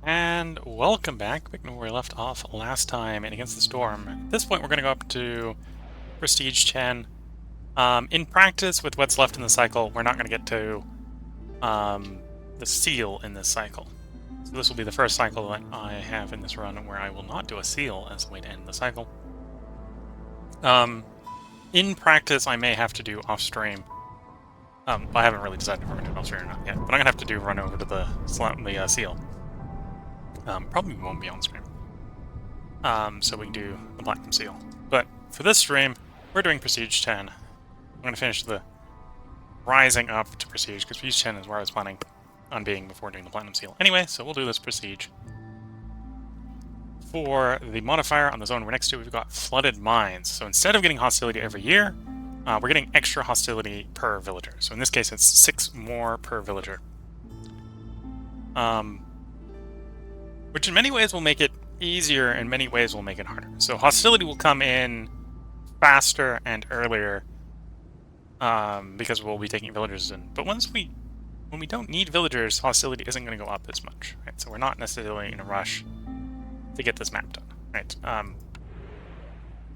And welcome back. Back where we left off last time in Against the Storm. At this point, we're going to go up to Prestige 10. In practice, with what's left in the cycle, we're not going to get to the seal in this cycle. So this will be the first cycle that I have in this run where I will not do a seal as a way to end the cycle. In practice, I may have to do off-stream. I haven't really decided if we're going to do off-stream or not yet, but I'm going to have to do run over to the seal. Probably won't be on stream. So we can do the Platinum Seal. But for this stream, we're doing Prestige 10. I'm going to finish the rising up to Prestige, because Prestige 10 is where I was planning on being before doing the Platinum Seal. Anyway, so we'll do this Prestige. For the modifier on the zone we're next to, we've got Flooded Mines. So instead of getting hostility every year, we're getting extra hostility per villager. So in this case, it's 6 more per villager. Which in many ways will make it easier, in many ways will make it harder. So hostility will come in faster and earlier because we'll be taking villagers in. But when we don't need villagers, hostility isn't going to go up as much, right? So we're not necessarily in a rush to get this map done, right?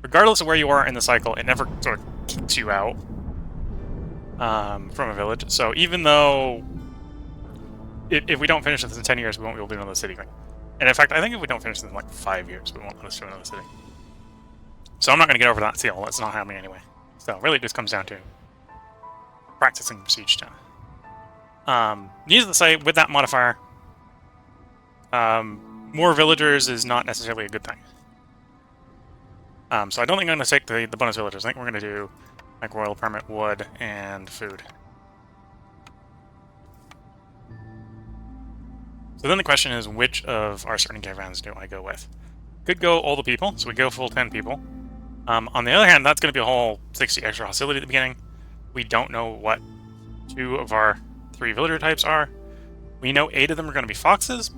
Regardless of where you are in the cycle, it never sort of kicks you out from a village. So even though if we don't finish this in 10 years, we won't be able to do another city, right? And in fact, I think if we don't finish this in like 5 years, we won't let us do another city. So I'm not going to get over that seal. That's not happening anyway. So really it just comes down to practicing Prestige 10. Needless to say, with that modifier, more villagers is not necessarily a good thing. So I don't think I'm going to take the bonus villagers. I think we're going to do like Royal Permit, Wood, and Food. So then the question is, which of our starting caravans do I go with? Could go all the people, so we go full 10 people. On the other hand, that's going to be a whole 60 extra hostility at the beginning. We don't know what 2 of our 3 villager types are. We know 8 of them are going to be foxes,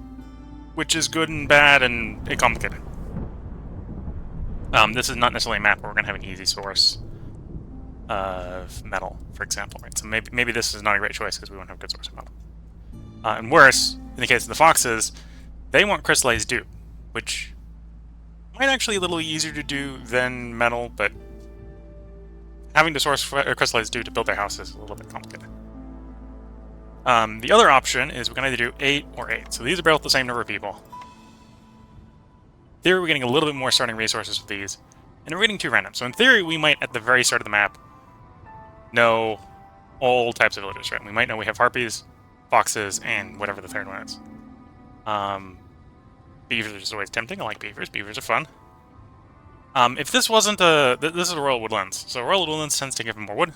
which is good and bad and complicated. This is not necessarily a map where we're going to have an easy source of metal, for example, right? So maybe this is not a great choice because we won't have a good source of metal. And worse, in the case of the foxes, they want crystallized dew, which might actually be a little easier to do than metal, but having to source crystallized dew to build their house is a little bit complicated. The other option is we can either do 8 or 8. So these are both the same number of people. In theory, we're getting a little bit more starting resources with these, and we're getting 2 random. So in theory, we might, at the very start of the map, know all types of villagers, right? We might know we have harpies, foxes, and whatever the third one is. Beavers are just always tempting. I like beavers. Beavers are fun. If this wasn't this is a Royal Woodlands. So Royal Woodlands tends to give them more wood,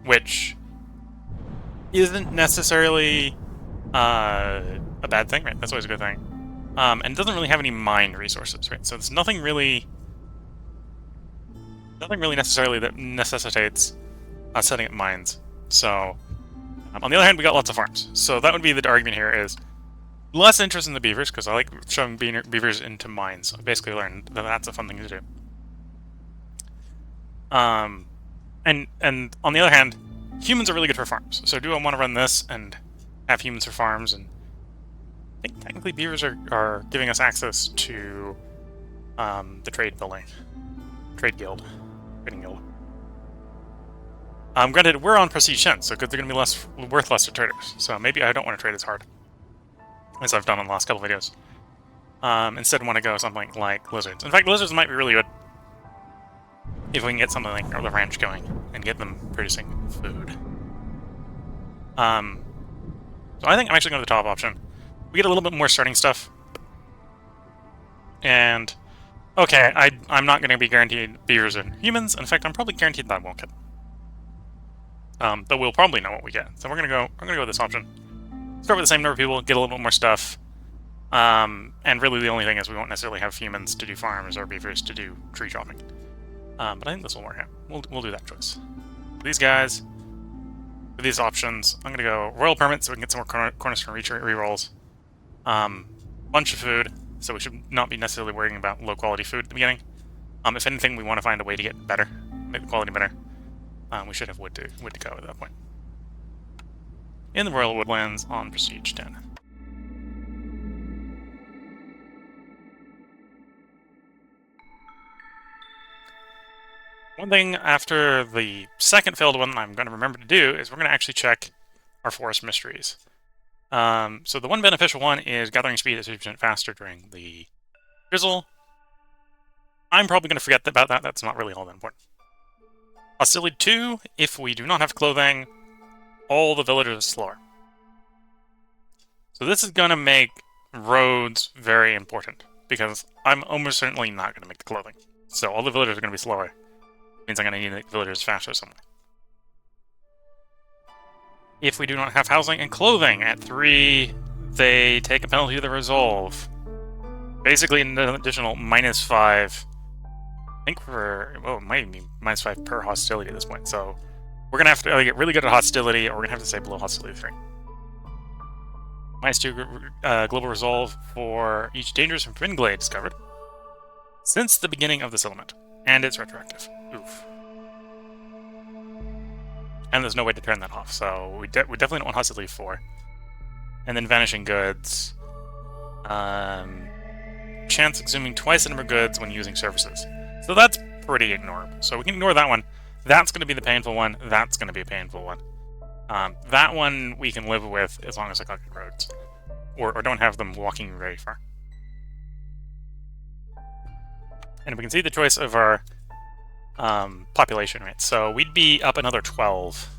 which isn't necessarily a bad thing, right? That's always a good thing. And it doesn't really have any mine resources, right? So there's nothing really necessarily that necessitates setting up mines. So on the other hand, we got lots of farms. So that would be the argument here is less interest in the beavers, because I like shoving beavers into mines. I basically learned that that's a fun thing to do. And on the other hand, humans are really good for farms. So do I want to run this and have humans for farms? And I think technically beavers are giving us access to the trade building. Trading guild. Granted, we're on Prestige 10, so they're going to be worth less to traders. So maybe I don't want to trade as hard as I've done in the last couple videos. Instead, want to go something like lizards. In fact, lizards might be really good if we can get something like the ranch going and get them producing food. So I think I'm actually going to the top option. We get a little bit more starting stuff. And, okay, I'm not going to be guaranteed beavers and humans. In fact, I'm probably guaranteed that I won't get them. Though we'll probably know what we get. So I'm gonna go with this option. Start with the same number of people, get a little bit more stuff. And really the only thing is we won't necessarily have humans to do farms or beavers to do tree chopping. But I think this will work out. We'll do that choice. These guys, with these options, I'm gonna go Royal Permit so we can get some more Cornerstone rerolls. Bunch of food, so we should not be necessarily worrying about low quality food at the beginning. If anything, we want to find a way to get better, make the quality better. We should have wood to go at that point. In the Royal Woodlands on Prestige 10. One thing after the second failed one I'm going to remember to do is we're going to actually check our forest mysteries. So the one beneficial one is gathering speed is 50% faster during the drizzle. I'm probably going to forget about that. That's not really all that important. Hostility 2, if we do not have clothing, all the villagers are slower. So this is going to make roads very important, because I'm almost certainly not going to make the clothing. So all the villagers are going to be slower. Means I'm going to need to make the villagers faster somewhere. If we do not have housing and clothing at 3, they take a penalty to the resolve. Basically an additional -5. I think it might be -5 per hostility at this point. So we're going to have to get really good at hostility, or we're going to have to stay below hostility 3. -2 global resolve for each dangerous and forbidden glade discovered since the beginning of the settlement. And it's retroactive. Oof. And there's no way to turn that off, so we definitely don't want hostility 4. And then vanishing goods. Chance consuming twice the number of goods when using services. So that's pretty ignorable. So we can ignore that one. That's going to be the painful one. That's going to be a painful one. That one we can live with as long as I got good roads. Or don't have them walking very far. And we can see the choice of our population, right? So we'd be up another 12.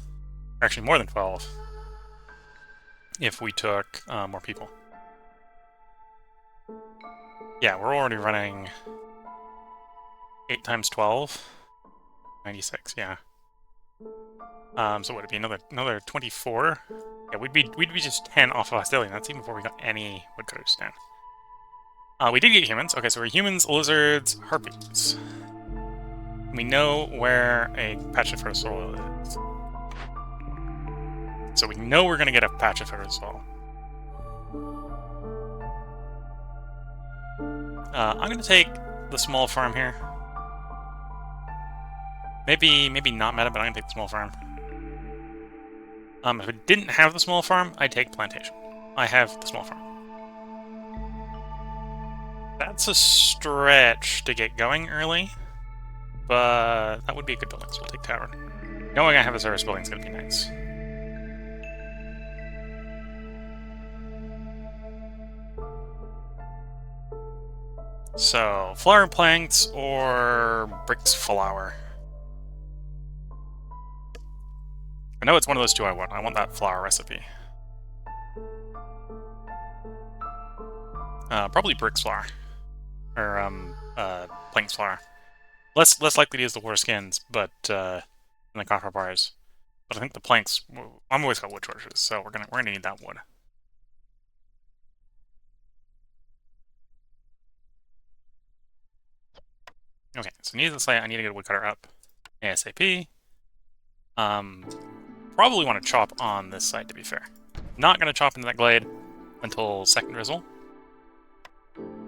Or actually more than 12. If we took more people. Yeah, we're already running 8 times 12. 96, yeah. So would it be another 24? Yeah, we'd be just 10 off of hostility. That's even before we got any woodcutters down. We did get humans. Okay, so we're humans, lizards, harpies. We know where a patch of fertile soil is. So we know we're going to get a patch of fertile soil. I'm going to take the small farm here. Maybe not meta, but I'm going to take the small farm. If I didn't have the small farm, I'd take plantation. I have the small farm. That's a stretch to get going early, but that would be a good building, so we'll take tavern. Knowing I have a service building is going to be nice. So, flower planks or bricks flour? I know it's one of those two I want. I want that flour recipe. Probably bricks flour. Or, planks flour. Less likely to use the water skins, but, than the copper bars. But I think the planks, I'm always got wood shortages, so we're gonna need that wood. Okay, so needless to say, I need to get a woodcutter up ASAP. Probably want to chop on this side, to be fair. Not going to chop into that glade until second drizzle.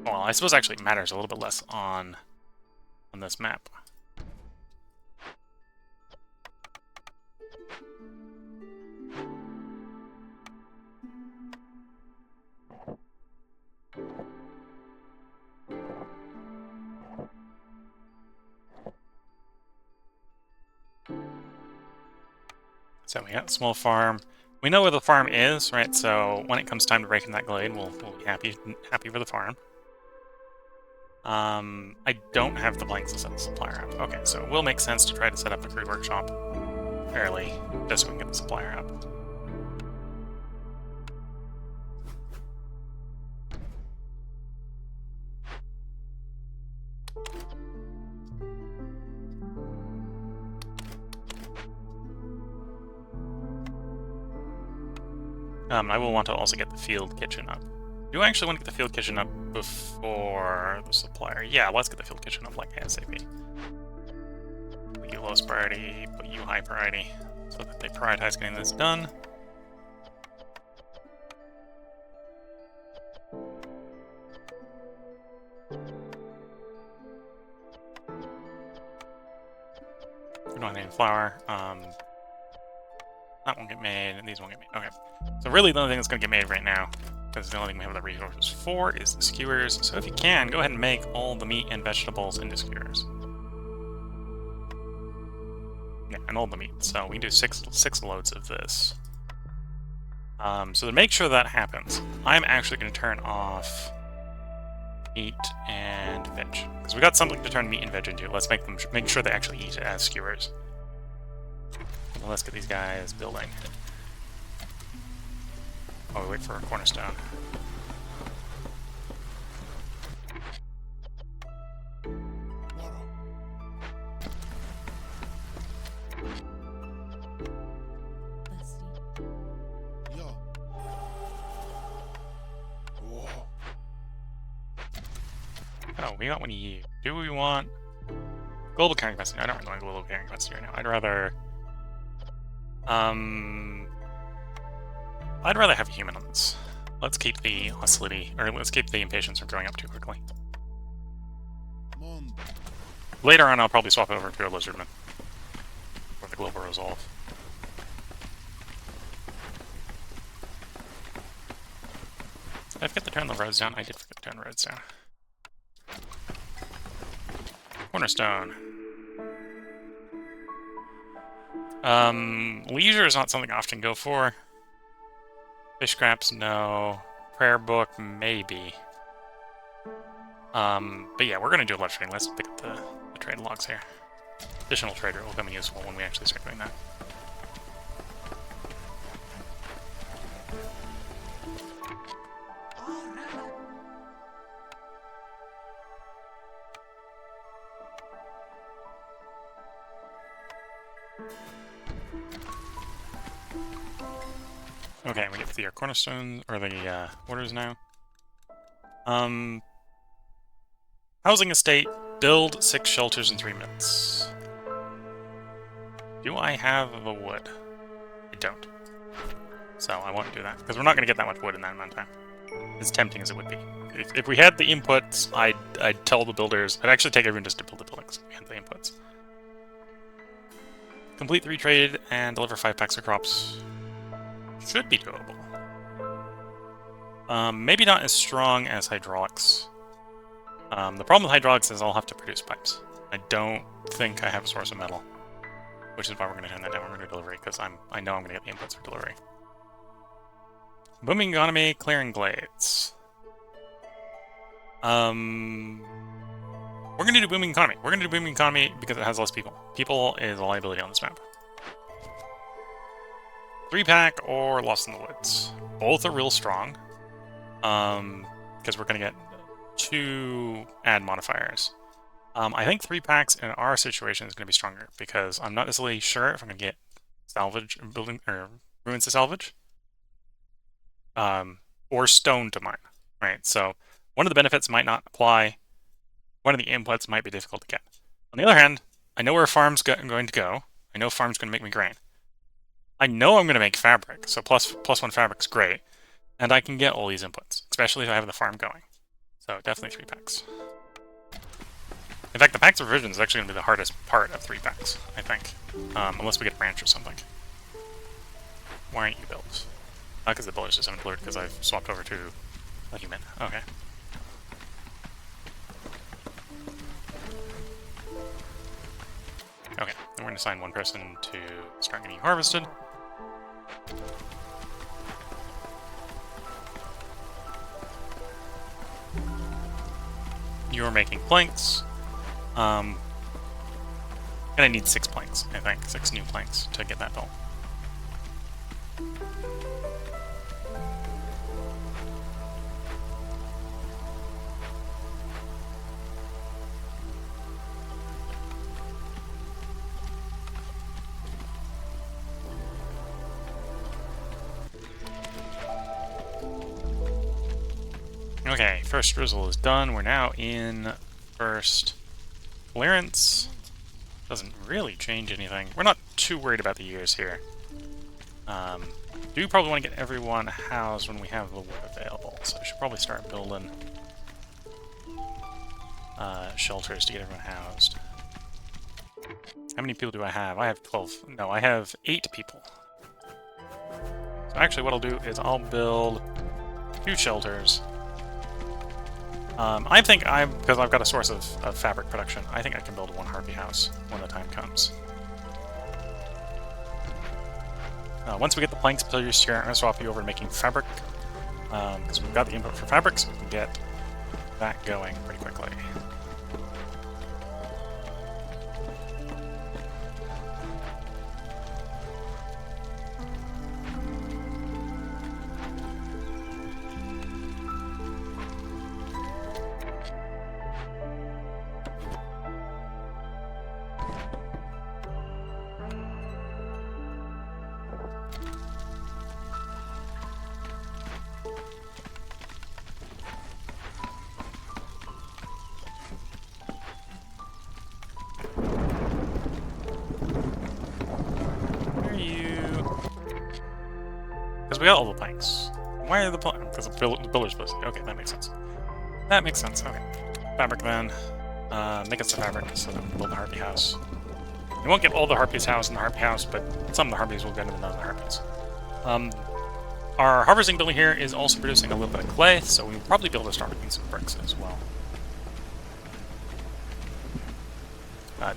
Well, I suppose actually it matters a little bit less on this map. So we got a small farm. We know where the farm is, right? So when it comes time to break in that glade, we'll be happy for the farm. I don't have the blanks to set the supplier up. Okay, so it will make sense to try to set up a crude workshop early, just so we can get the supplier up. I will want to also get the field kitchen up. Do I actually want to get the field kitchen up before the supplier? Yeah, let's get the field kitchen up like ASAP. Put you lowest priority, put you high priority, so that they prioritize getting this done. We don't have any flour. That won't get made, and these won't get made. Okay. So really the only thing that's going to get made right now, because the only thing we have the resources for, is the skewers. So if you can, go ahead and make all the meat and vegetables into skewers. Yeah, and all the meat. So we can do six loads of this. So to make sure that happens, I'm actually going to turn off meat and veg, because we got something to turn meat and veg into. Let's make sure they actually eat it as skewers. Well, let's get these guys building. Oh, we wait for a cornerstone. Oh, we got one of you. Do we want global carrying capacity? I don't really want global carrying capacity right now. I'd rather have a human on this. Let's keep the hostility, or let's keep the impatience from growing up too quickly. Later on, I'll probably swap over to a lizardman for the global resolve. Did I forget to turn the roads down? I did forget to turn the roads down. Cornerstone. Leisure is not something I often go for. Fish scraps, no. Prayer book, maybe. But yeah, we're gonna do a lot of trading. Let's pick up the trade logs here. Additional trader will come in useful when we actually start doing that. Okay, we get the cornerstones, or the orders now. Housing estate, build 6 shelters in 3 minutes. Do I have the wood? I don't. So I won't do that, because we're not going to get that much wood in that amount of time. As tempting as it would be. If we had the inputs, I'd tell the builders, I'd actually take everyone just to build the buildings if we had the inputs. Complete 3 trade and deliver 5 packs of crops. Should be doable. Maybe not as strong as hydraulics. The problem with hydraulics is I'll have to produce pipes. I don't think I have a source of metal, which is why we're going to turn that down. We're going to do delivery, because I know I'm going to get the inputs for delivery. Booming economy, clearing glades. We're going to do booming economy. We're going to do booming economy because it has less people. People is a liability on this map. 3-pack or Lost in the Woods. Both are real strong. Because we're going to get 2 add modifiers. I think 3-packs in our situation is going to be stronger, because I'm not necessarily sure if I'm going to get salvage, building, or ruins to salvage. Or stone to mine, right? So one of the benefits might not apply. One of the inputs might be difficult to get. On the other hand, I know where a farm's going to go. I know farm's going to make me grain. I know I'm going to make fabric, so plus 1 fabric's great. And I can get all these inputs, especially if I have the farm going. So definitely 3-packs. In fact, the packs of revisions is actually going to be the hardest part of 3-packs, I think. Unless we get a branch or something. Why aren't you built? Because the builders just haven't delivered because I've swapped over to a human. Okay. Okay, then we're going to assign 1 person to start getting harvested. You're making planks. Gonna need 6 planks, I think. 6 new planks to get that built. Okay, first drizzle is done. We're now in first clearance. Doesn't really change anything. We're not too worried about the years here. Do probably want to get everyone housed when we have the wood available, so I should probably start building shelters to get everyone housed. How many people do I have? I have 12. No, I have 8 people. So actually what I'll do is I'll build 2 shelters. I think because I've got a source of fabric production, I think I can build 1 harpy house when the time comes. Once we get the planks, please going to swap you over to making fabric, because we've got the input for fabric, so we can get that going pretty quickly. Because we got all the planks. Why are the planks? Because the builder's supposed to. Okay, that makes sense. That makes sense. Okay. Fabric then. Make us the fabric so that we can build the harpy house. We won't get all the harpies house in the harpy house, but some of the harpies will get into none of the harpies. Our harvesting building here is also producing a little bit of clay, so we will probably be able to start making some bricks as well.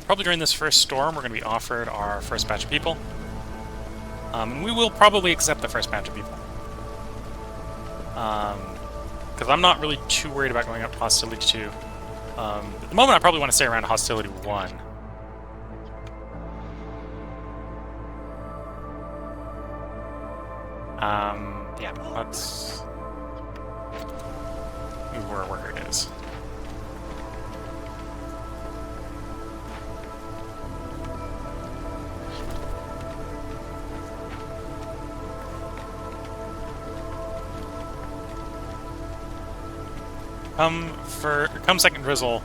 Probably during this first storm, we're going to be offered our first batch of people. And we will probably accept the first batch of people. Because I'm not really too worried about going up to Hostility 2. At the moment, I probably want to stay around Hostility 1. Yeah, let's move where it is. Come second drizzle,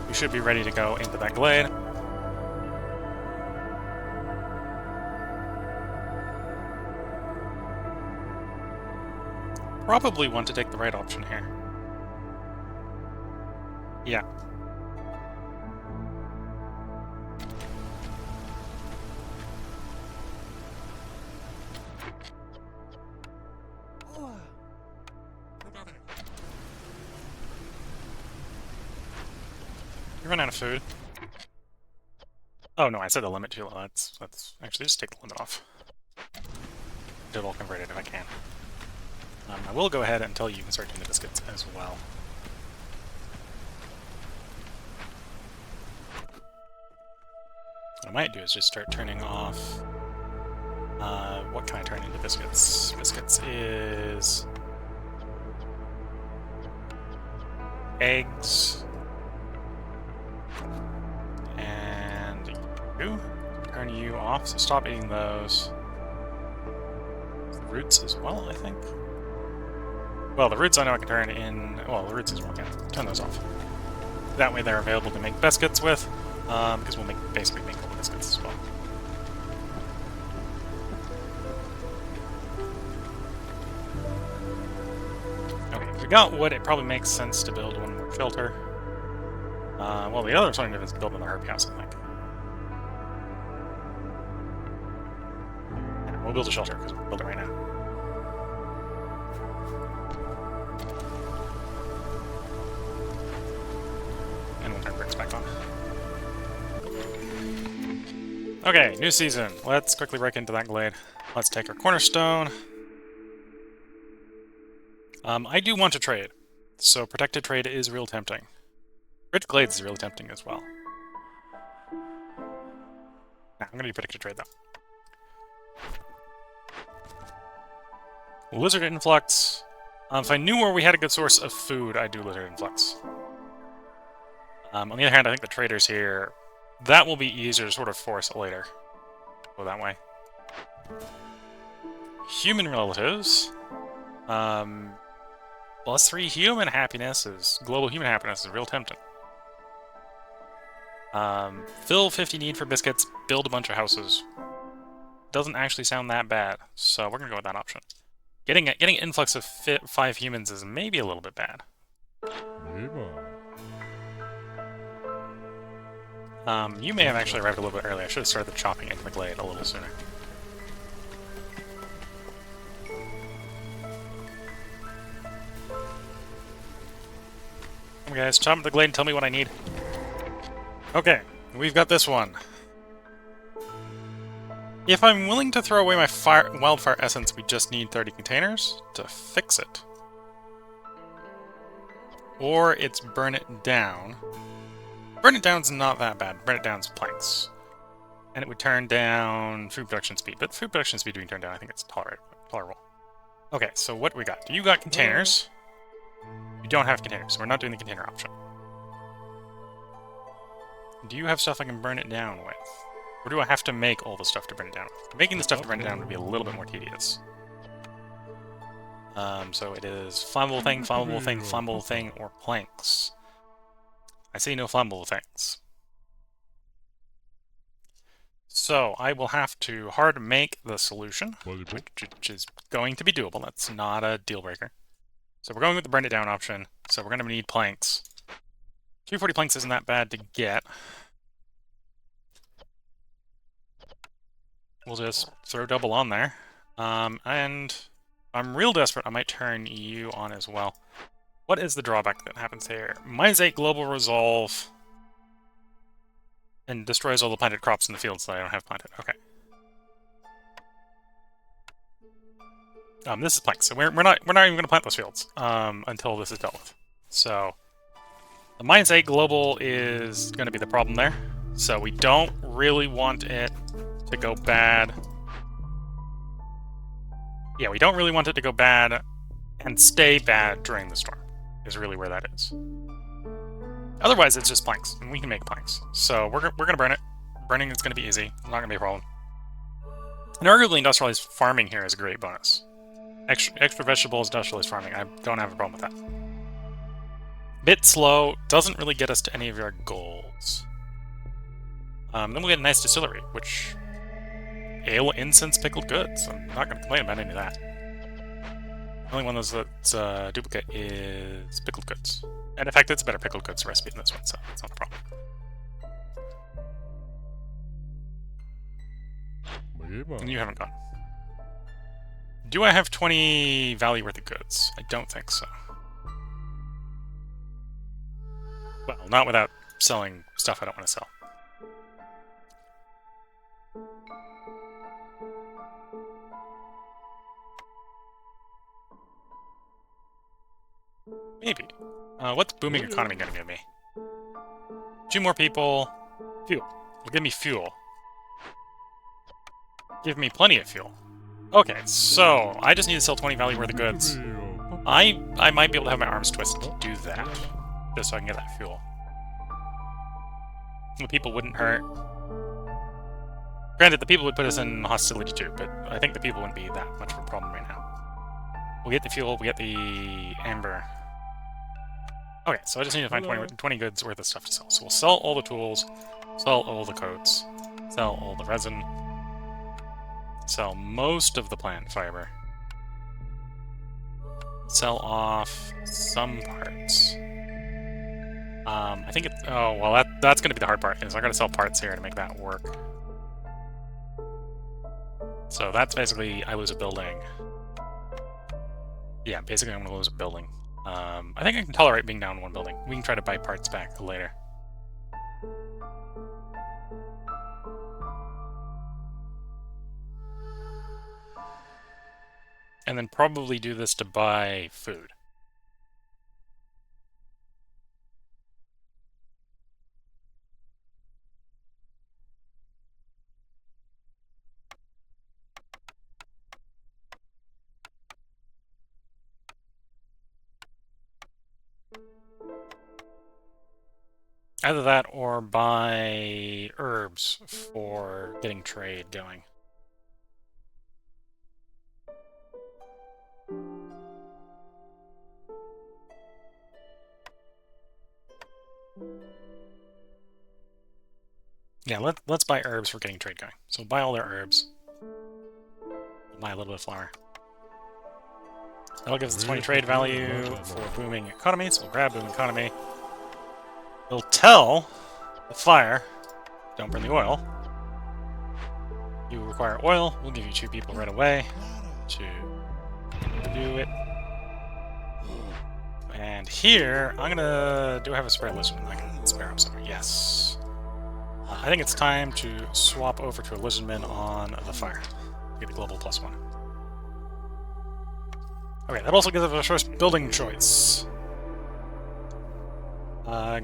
we should be ready to go into that glade. Probably want to take the right option here. Yeah. You run out of food. Oh no, I said the limit too low. Let's actually just take the limit off. Get it all converted if I can. I will go ahead and tell you you can start doing the biscuits as well. What I might do is just start turning off... what can I turn into biscuits? Biscuits is... eggs... and you. Turn you off, so stop eating those. Roots as well, I think. Well, the roots I know I can turn in... well, the roots as well, yeah. Turn those off. That way they're available to make biscuits with, because we'll basically make all the biscuits as well. Okay, if we got wood, it probably makes sense to build one more filter. Well, the other alternative is to build another herb house, I think. Yeah, we'll build a shelter, because we'll build it right now. And we'll turn bricks back on. Okay, new season. Let's quickly break into that glade. Let's take our cornerstone. I do want to trade, so protected trade is real tempting. Rich Glades is really tempting as well. Nah, I'm gonna do protected trade though. Lizard influx. If I knew where we had a good source of food, I'd do lizard influx. On the other hand, I think the traders here, that will be easier to sort of force later. Go that way. Human relatives. +3 human happiness is... global human happiness is real tempting. Fill 50 need for biscuits, build a bunch of houses. Doesn't actually sound that bad, so we're gonna go with that option. Getting an influx of 5 humans is maybe a little bit bad. You may have actually arrived a little bit early. I should have started the chopping into the glade a little sooner. Come on, guys, chop into the glade and tell me what I need. Okay, we've got this one. If I'm willing to throw away my wildfire essence, we just need 30 containers to fix it. Or it's burn it down. Burn it down's not that bad. Burn it down's planks. And it would turn down food production speed. But food production speed being turned down, I think it's tolerable. Okay, so what we got? You got containers. You don't have containers, so we're not doing the container option. Do you have stuff I can burn it down with? Or do I have to make all the stuff to burn it down with? Making the stuff to burn it down would be a little bit more tedious. So it is flammable thing, flammable thing, flammable thing, or planks. I see no flammable things. So I will have to hard make the solution, which is going to be doable. That's not a deal breaker. So we're going with the burn it down option. So we're going to need planks. 340 planks isn't that bad to get. We'll just throw double on there. And I'm real desperate, I might turn you on as well. What is the drawback that happens here? -8 global resolve. And destroys all the planted crops in the fields that I don't have planted. Okay. This is planks, so we're not even going to plant those fields until this is dealt with. So the -8 global is going to be the problem there. So we don't really want it to go bad. Yeah, we don't really want it to go bad and stay bad during the storm, is really where that is. Otherwise, it's just planks, and we can make planks. So we're going to burn it. Burning is going to be easy. It's not going to be a problem. And arguably, industrialized farming here is a great bonus. Extra vegetables, industrialized farming. I don't have a problem with that. Bit slow. Doesn't really get us to any of our goals. Then we'll get a nice distillery, which... Ale, incense, pickled goods. I'm not going to complain about any of that. The only one that's duplicate is pickled goods. And in fact, it's a better pickled goods recipe than this one, so it's not a problem. And you haven't gone. Do I have 20 value worth of goods? I don't think so. Well, not without selling stuff I don't want to sell. Maybe. What's booming economy going to give me? 2 more people. Fuel. It'll give me fuel. Give me plenty of fuel. Okay, so I just need to sell 20 value worth of goods. I might be able to have my arms twisted to do that, just so I can get that fuel. The people wouldn't hurt. Granted, the people would put us in hostility too, but I think the people wouldn't be that much of a problem right now. We'll get the fuel, we get the amber. Okay, so I just need to find 20 goods worth of stuff to sell. So we'll sell all the tools, sell all the coats, sell all the resin, sell most of the plant fiber, sell off some parts. I think it's... Oh, well, that's going to be the hard part, is I got to sell parts here to make that work. So that's basically, I lose a building. Yeah, basically I'm going to lose a building. I think I can tolerate being down 1 building. We can try to buy parts back later. And then probably do this to buy food. Either that or buy herbs for getting trade going. Yeah, let's buy herbs for getting trade going. So buy all their herbs. We'll buy a little bit of flour. That'll give us 20 trade value for booming economy, so we'll grab booming economy. We'll tell the fire, don't burn the oil. You require oil, we'll give you 2 people right away to do it. And here, I'm gonna... Do I have a spare lizard? I can spare him somewhere. Yes. I think it's time to swap over to a lizardman on the fire. Get a global +1. Okay, that also gives us our first building choice.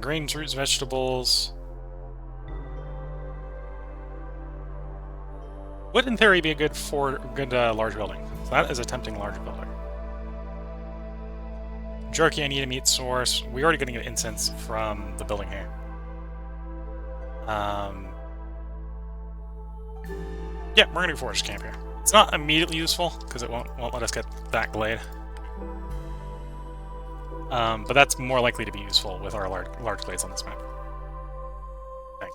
Grains, roots, vegetables. Would, in theory, be a good large building. So that is a tempting large building. Jerky, I need a meat source. We're already getting an incense from the building here. Yeah, we're gonna go forage camp here. It's not immediately useful because it won't let us get that glade. But that's more likely to be useful with our large glades on this map. I think.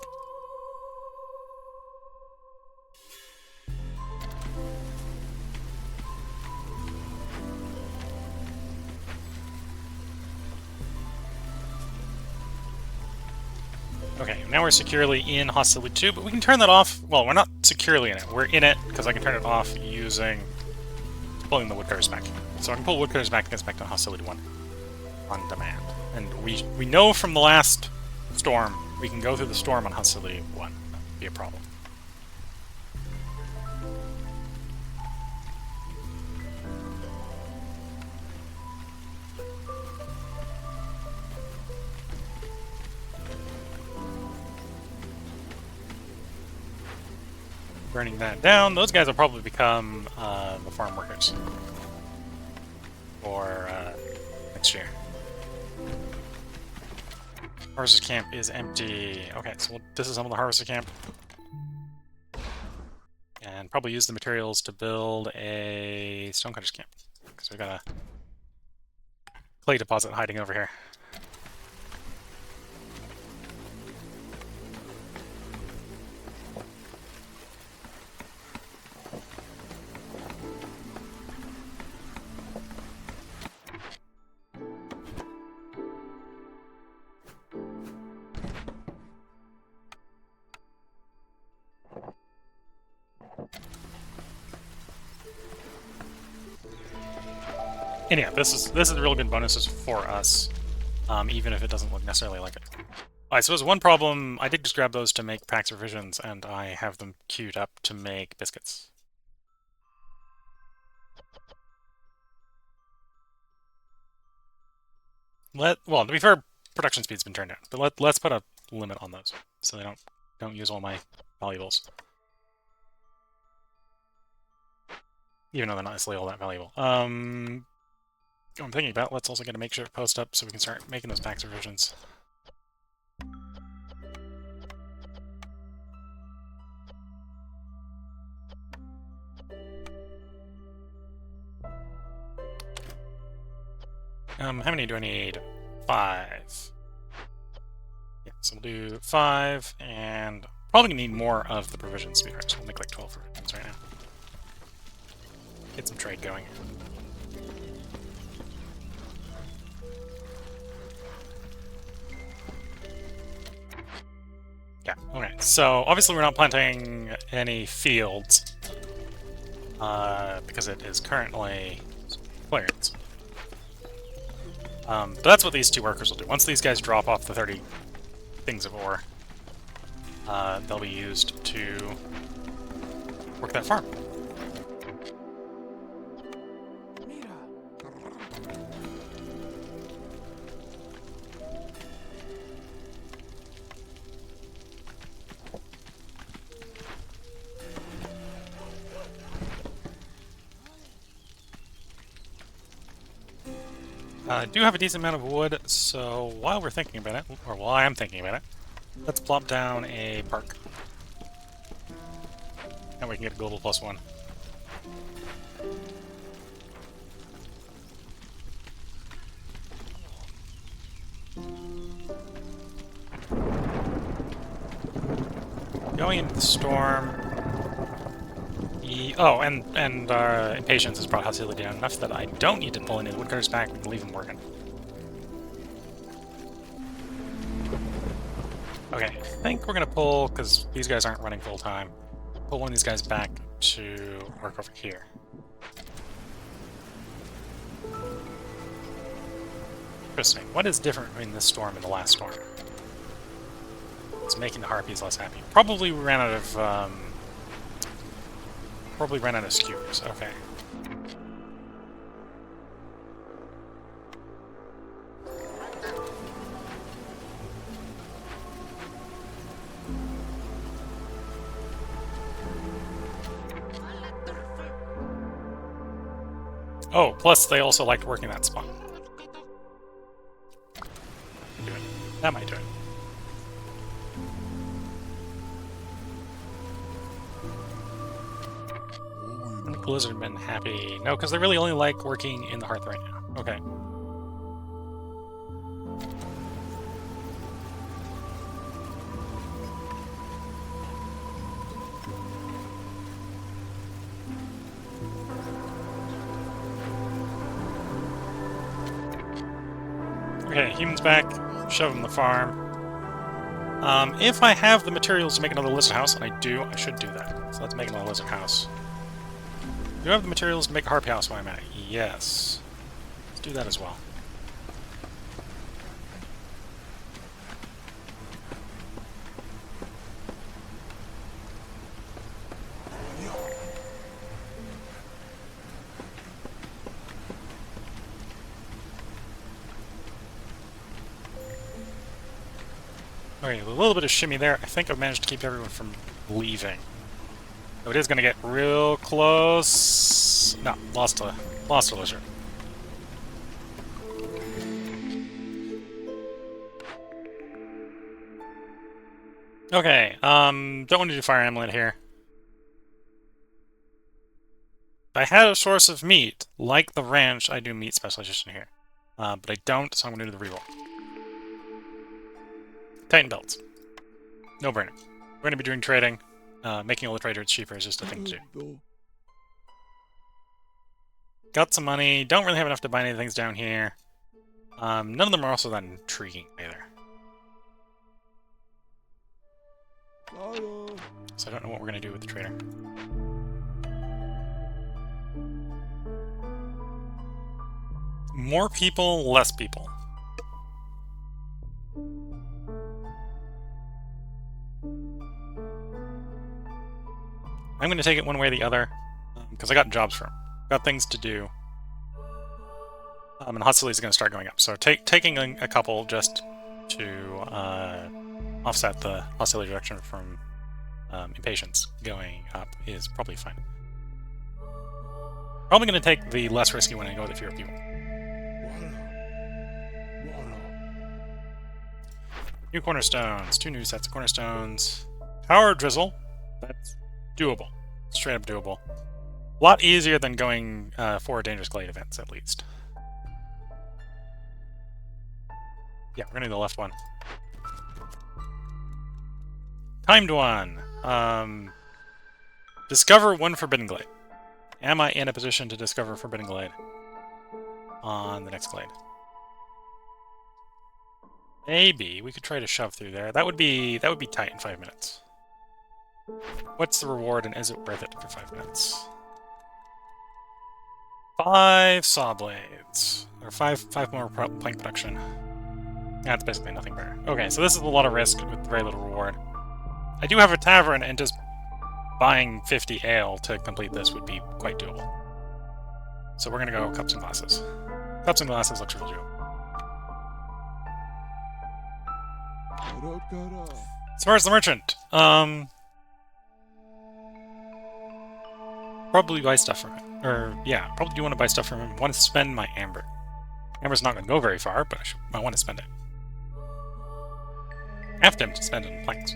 Okay, now we're securely in Hostility 2, but we can turn that off. Well, we're not securely in it. We're in it because I can turn it off using pulling the woodcutters back. So I can pull woodcutters back and get back to Hostility 1 on demand. And we know from the last storm, we can go through the storm on Hostility 1. That would be a problem. Burning that down. Those guys will probably become the farm workers for next year. Harvester camp is empty. Okay, so we'll disassemble the harvester camp and probably use the materials to build a stonecutter's camp because we've got a clay deposit hiding over here. And yeah, this is real good bonuses for us, even if it doesn't look necessarily like it. I suppose one problem, I did just grab those to make packs revisions, and I have them queued up to make biscuits. Well, to be fair, production speed's been turned down, but let's put a limit on those so they don't use all my valuables. Even though they're not necessarily all that valuable. I'm thinking about, let's also get a makeshift post up so we can start making those packs revisions. How many do I need? 5. Yeah, so we'll do 5, and probably gonna need more of the provisions to be fair, so we'll make like 12 provisions right now. Get some trade going. Yeah, okay. So obviously we're not planting any fields because it is currently clearance. But that's what these 2 workers will do. Once these guys drop off the 30 things of ore, they'll be used to work that farm. I do have a decent amount of wood, so while we're thinking about it, or while I am thinking about it, let's plop down a park. And we can get a global +1. Going into the storm. Oh, and Impatience has brought hostility down enough that I don't need to pull any of the woodcutters back. We can leave them working. Okay, I think we're gonna pull, because these guys aren't running full time, pull one of these guys back to work over here. Interesting. What is different between this storm and the last storm? It's making the harpies less happy. Probably ran out of skewers. Okay. Oh, plus they also liked working that spot. That might do it. I think Blizzard have been happy. No, because they really only like working in the hearth right now. Okay. Okay, humans back. Shove them in the farm. If I have the materials to make another lizard house, and I do, I should do that. So let's make another lizard house. Do I have the materials to make a harpy house while I'm at it? Yes. Let's do that as well. Okay, a little bit of shimmy there. I think I've managed to keep everyone from leaving. So it is going to get real close. No, lost a lizard. Okay, don't want to do fire amulet here. If I had a source of meat, like the ranch, I do meat specialization here. But I don't, so I'm going to do the reroll. Titan belts. No brainer. We're going to be doing trading. Making all the trade routes cheaper is just a thing to do. Got some money. Don't really have enough to buy any things down here. None of them are also that intriguing either. So I don't know what we're going to do with the trader. More people, less people. I'm going to take it one way or the other, because I got jobs for them. Got things to do. And hostilities is going to start going up. So taking a couple just to offset the hostility reduction from impatience going up is probably fine. Probably going to take the less risky one and go with the fewer people. New cornerstones. 2 new sets of cornerstones. Power drizzle. That's doable. Straight up doable. A lot easier than going for dangerous glade events, at least. Yeah, we're going to do the left one. Timed one. Discover one forbidden glade. Am I in a position to discover forbidden glade on the next glade? Maybe we could try to shove through there. That would be tight in 5 minutes. What's the reward, and is it worth it for 5 minutes? 5 saw blades, or 5 more plank production. That's basically nothing better. Okay, so this is a lot of risk with very little reward. I do have a tavern, and just buying 50 ale to complete this would be quite doable. So we're gonna go cups and glasses. Cups and glasses looks real doable. As far as the merchant, probably buy stuff from him. Or, yeah, probably do want to buy stuff from him. Want to spend my amber. Amber's not going to go very far, but I want to spend it. After him to spend it on planks.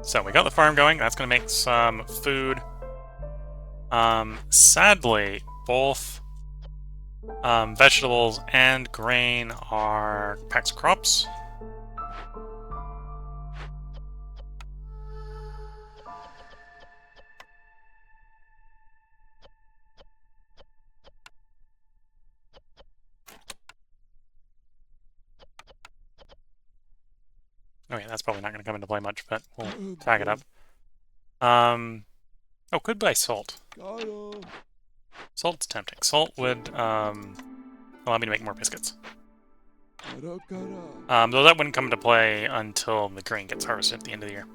So we got the farm going. That's going to make some food. Sadly, both vegetables and grain are packs of crops. Okay, that's probably not going to come into play much, but we'll tag it up. Oh, could buy salt. So Salt's tempting. Salt would allow me to make more biscuits. Though that wouldn't come into play until the grain gets harvested at the end of the year.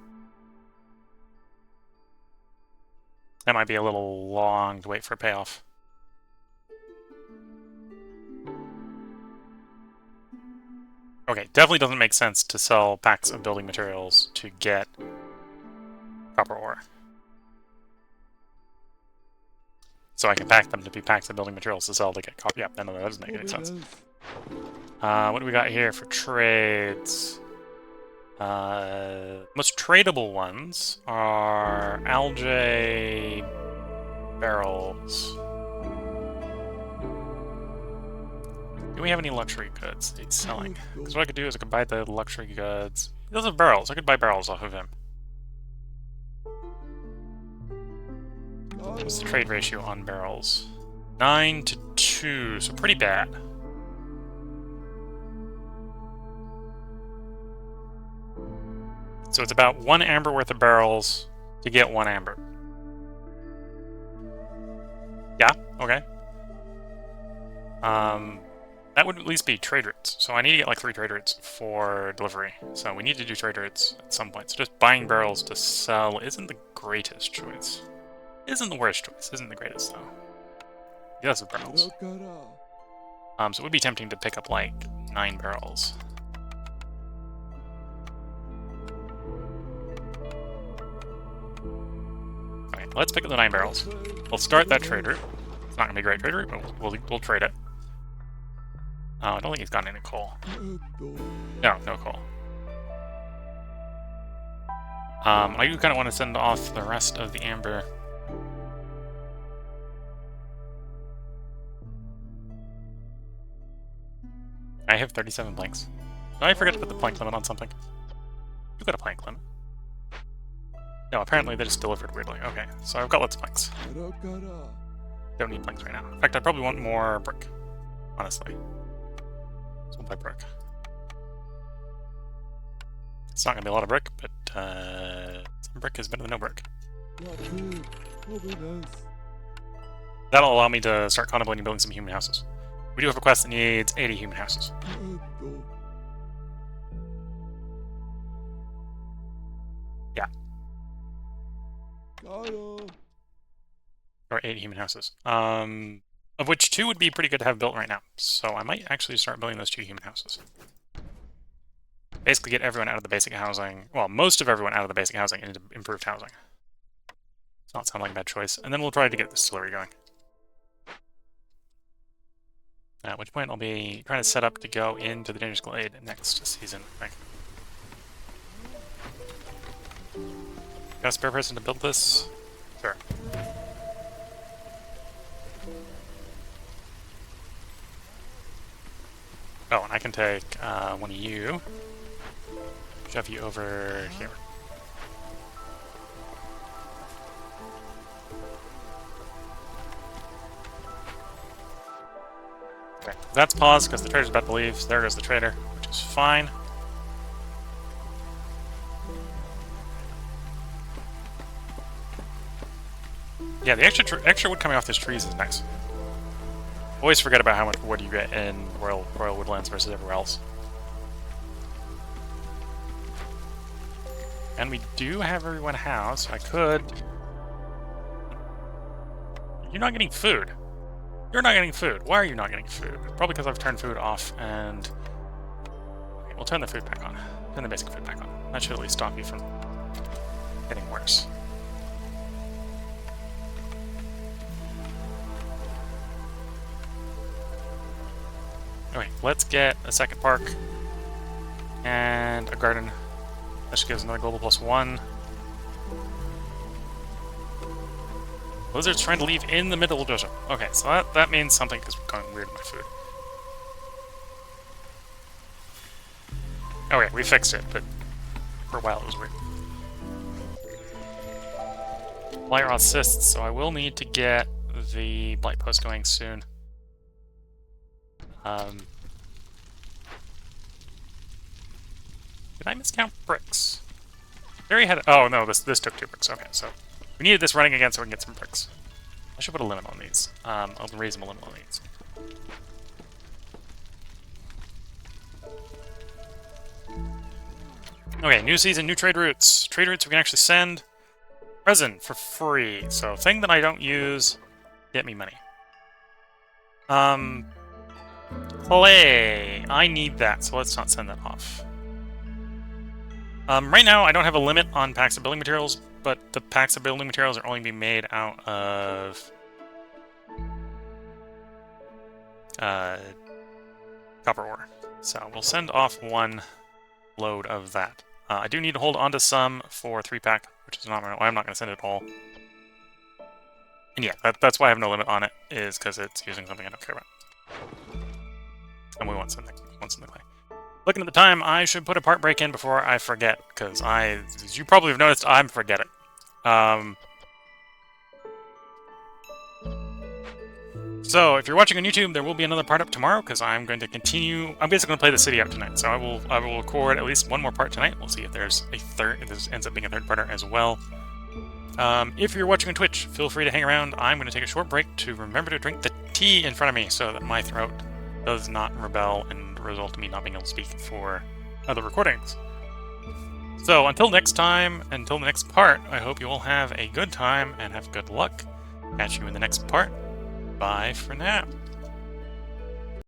That might be a little long to wait for a payoff. Okay, definitely doesn't make sense to sell packs of building materials to get copper ore. So I can pack them to be packs of building materials to sell to get copper. Yeah, none of that doesn't make any sense. What do we got here for trades? Most tradable ones are algae barrels. Do we have any luxury goods that he's selling? Because what I could do is I could buy the luxury goods. He does have barrels. I could buy barrels off of him. What's the trade ratio on barrels? 9 to 2, so pretty bad. So it's about 1 amber worth of barrels to get 1 amber. Yeah, okay. That would at least be trade routes. So I need to get like 3 trade routes for delivery. So we need to do trade routes at some point. So just buying barrels to sell isn't the greatest choice. Isn't the worst choice. Isn't the greatest though. He does have barrels. So it would be tempting to pick up like 9 barrels. Okay, let's pick up the 9 barrels. We'll start that trade route. It's not gonna be a great trade route, but we'll trade it. Oh, I don't think he's gotten any coal. No, no coal. I do kind of want to send off the rest of the amber. I have 37 planks. Did I forget to put the plank limit on something? You got a plank limit. No, apparently they just delivered weirdly. Okay, so I've got lots of planks. Don't need planks right now. In fact, I probably want more brick, honestly. So we'll buy brick. It's not going to be a lot of brick, but some brick is better than no brick. That'll allow me to start contemplating building some human houses. We do have a quest that needs 80 human houses. Yeah. Or 80 human houses. Of which 2 would be pretty good to have built right now. So I might actually start building those 2 human houses. Basically get everyone out of the basic housing. Well, most of everyone out of the basic housing into improved housing. Does not sound like a bad choice. And then we'll try to get the distillery going. At which point I'll be trying to set up to go into the Dangerous Glade next season, I think. Got a spare person to build this? Sure. Oh, and I can take one of you, shove you over here. Okay, that's paused because the trader's about to leave, so there goes the trader, which is fine. Yeah, the extra wood coming off these trees is nice. Always forget about how much wood you get in Royal Woodlands versus everywhere else. And we do have everyone housed. I could... You're not getting food. You're not getting food. Why are you not getting food? Probably because I've turned food off and... Okay, we'll turn the food back on. Turn the basic food back on. That should at least stop you from getting worse. Okay, let's get a second park and a garden. That should give us another global +1. Blizzard's trying to leave in the middle of the ocean. Okay, so that means something is going weird with my food. Okay, we fixed it, but for a while it was weird. Blight assists, so I will need to get the blight post going soon. Did I miscount bricks? Very had. Oh no, this took 2 bricks. Okay, so we needed this running again so we can get some bricks. I should put a limit on these. I'll raise them a limit on these. Okay, new season, new trade routes. Trade routes we can actually send resin for free. So thing that I don't use, get me money. Clay. I need that, so let's not send that off. Right now, I don't have a limit on packs of building materials, but the packs of building materials are only being made out of copper ore. So we'll send off one load of that. I do need to hold on to some for 3-pack, which is not why I'm not going to send it all. And yeah, that's why I have no limit on it, is because it's using something I don't care about. And we want some in the clay. Looking at the time, I should put a part break in before I forget, because as you probably have noticed, I'm forgetting. So, if you're watching on YouTube, there will be another part up tomorrow, because I'm going to continue... I'm basically going to play the city out tonight, so I will record at least one more part tonight. We'll see if there's a third, if this ends up being a third-parter as well. If you're watching on Twitch, feel free to hang around. I'm going to take a short break to remember to drink the tea in front of me, so that my throat does not rebel and result in me not being able to speak for other recordings. So, until next time, until the next part, I hope you all have a good time and have good luck. Catch you in the next part. Bye for now.